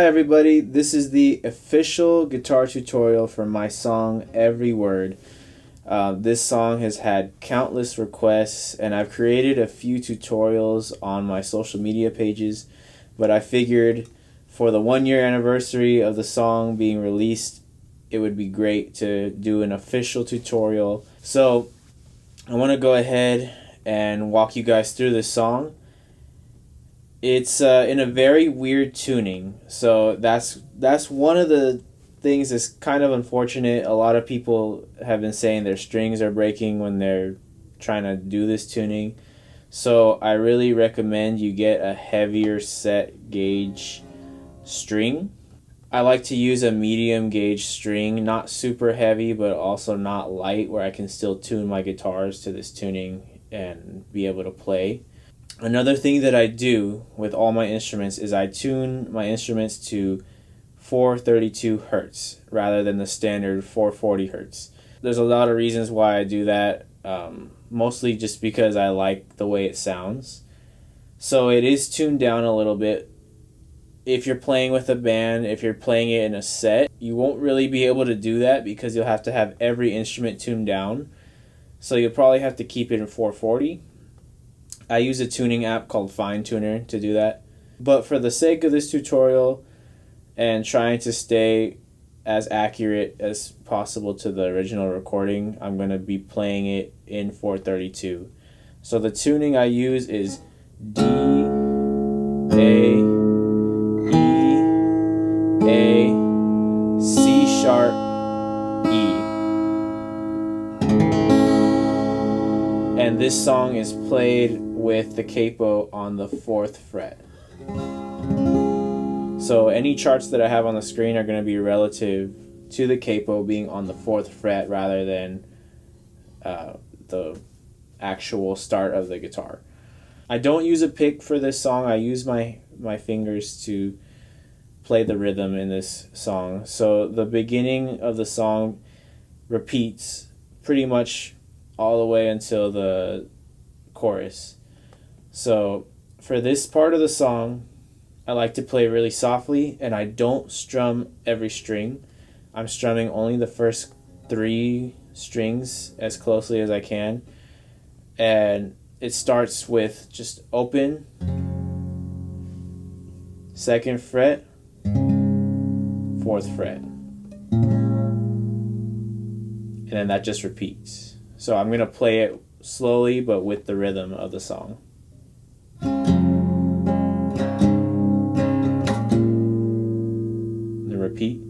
everybody, this is the official guitar tutorial for my song Every Word. This song has had countless requests, and I've created a few tutorials on my social media pages, but I figured for the 1-year anniversary of the song being released, it would be great to do an official tutorial. So I want to go ahead and walk you guys through this song. It's in a very weird tuning, so that's one of the things that's kind of unfortunate. A lot of people have been saying their strings are breaking when they're trying to do this tuning, so I really recommend you get a heavier set gauge string. I like to use a medium gauge string, not super heavy but also not light, where I can still tune my guitars to this tuning and be able to play. Another thing that I do with all my instruments is I tune my instruments to 432 hertz rather than the standard 440 hertz. There's a lot of reasons why I do that, mostly just because I like the way it sounds. So it is tuned down a little bit. If you're playing with a band, if you're playing it in a set, you won't really be able to do that because you'll have to have every instrument tuned down. So you'll probably have to keep it in 440. I use a tuning app called Fine Tuner to do that. But for the sake of this tutorial and trying to stay as accurate as possible to the original recording, I'm going to be playing it in 432. So the tuning I use is D, A, E, A, C sharp, E. And this song is played with the capo on the 4th fret. So any charts that I have on the screen are going to be relative to the capo being on the 4th fret rather than the actual start of the guitar. I don't use a pick for this song. I use my fingers to play the rhythm in this song. So the beginning of the song repeats pretty much all the way until the chorus. So for this part of the song, I like to play really softly, and I don't strum every string. I'm strumming only the first 3 strings as closely as I can. And it starts with just open, 2nd fret, 4th fret. And then that just repeats. So I'm going to play it slowly but with the rhythm of the song. Then repeat.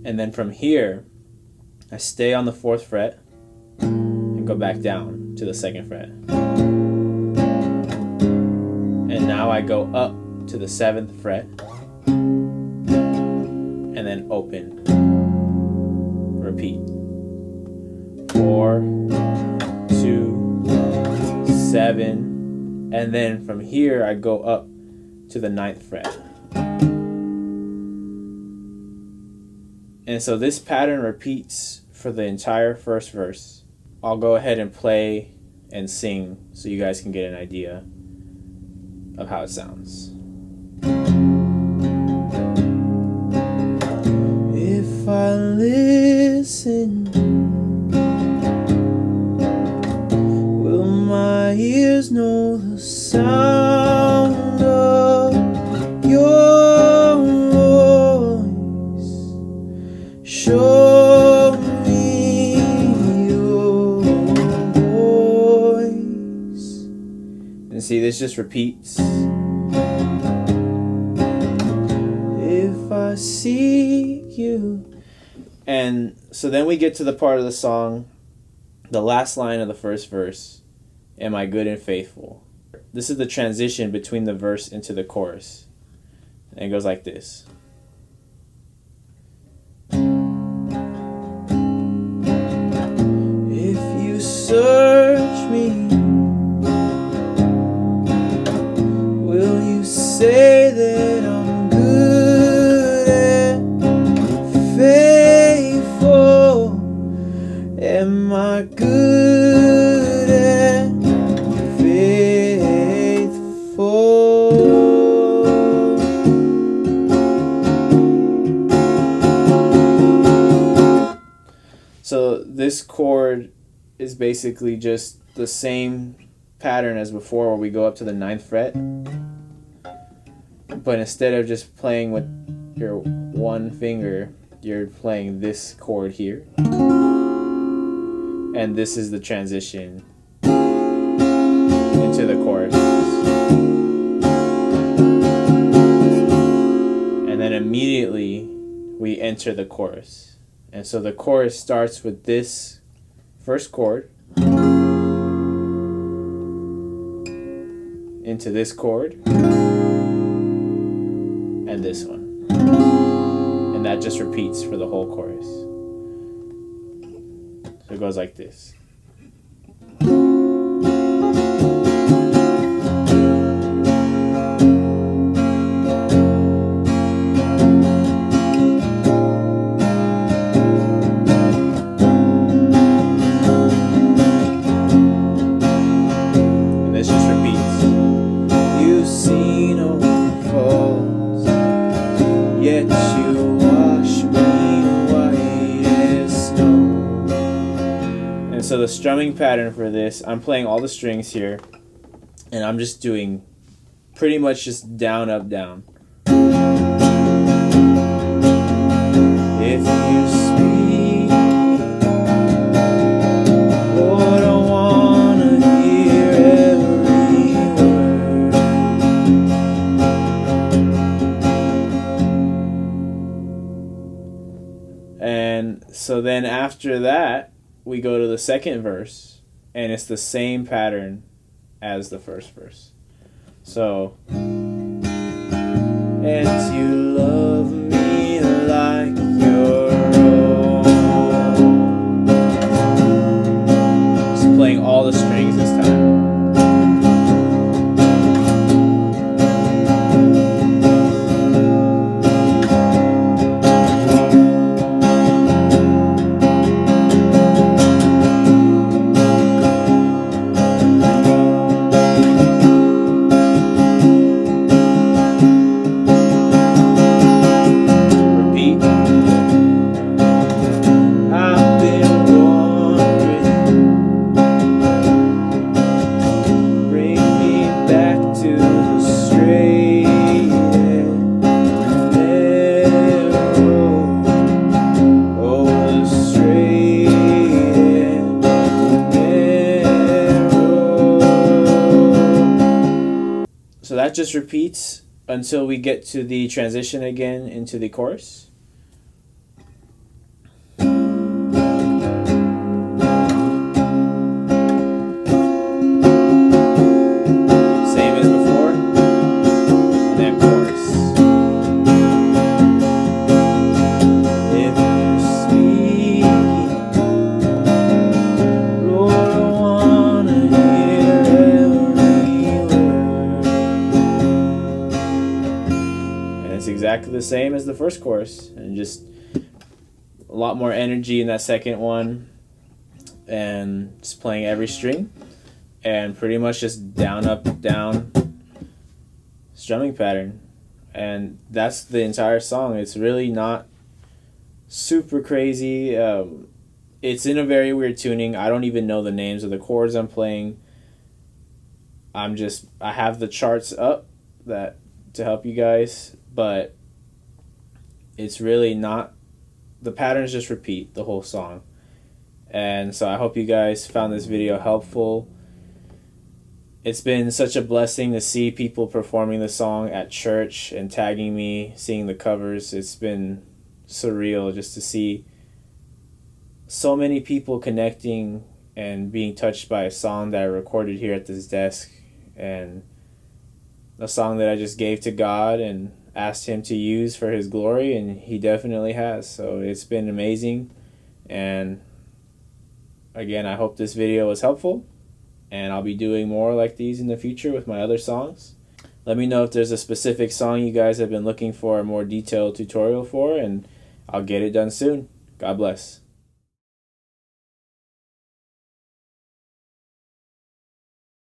And then from here, I stay on the 4th fret and go back down to the 2nd fret. And now I go up to the 7th fret and then open. Repeat. 4, 2, 7, and then from here I go up to the 9th fret. And so this pattern repeats for the entire first verse. I'll go ahead and play and sing so you guys can get an idea of how it sounds. If I listen, will my ears know the sound of your voice? Show me your voice. And see, this just repeats. If I seek you. And so then we get to the part of the song, the last line of the first verse, am I good and faithful? This is the transition between the verse into the chorus. And it goes like this. If you search me, will you say that I'm good and faithful? Am I good and faithful? So this chord is basically just the same pattern as before, where we go up to the 9th fret. But instead of just playing with your one finger, you're playing this chord here. And this is the transition into the chorus. And then immediately we enter the chorus. And so the chorus starts with this first chord into this chord and this one. And that just repeats for the whole chorus. So it goes like this. And this just repeats. You've seen all my faults, yet you wash me white as snow. And so the strumming pattern for this, I'm playing all the strings here, and I'm just doing pretty much just down, up, down. If you speak, Lord, I wanna hear every word. And so then after that, we go to the second verse, and it's the same pattern as the first verse. So, and you love me like your own. Just playing all the strings this time. So that just repeats until we get to the transition again into the chorus. Same as before, and then chorus. If you speak, Lord, I wanna hear every word. And it's exactly the same as the first chorus, and just a lot more energy in that second one, and just playing every string, and pretty much just down, up, down strumming pattern. And that's the entire song. It's really not super crazy. It's in a very weird tuning. I don't even know the names of the chords I'm playing. I have the charts up that to help you guys, but it's really not, the patterns just repeat the whole song. And so I hope you guys found this video helpful. It's been such a blessing to see people performing the song at church and tagging me, seeing the covers. It's been surreal just to see so many people connecting and being touched by a song that I recorded here at this desk, and a song that I just gave to God and asked Him to use for His glory, and He definitely has. So it's been amazing. And again, I hope this video was helpful, and I'll be doing more like these in the future with my other songs. Let me know if there's a specific song you guys have been looking for a more detailed tutorial for, and I'll get it done soon. God bless.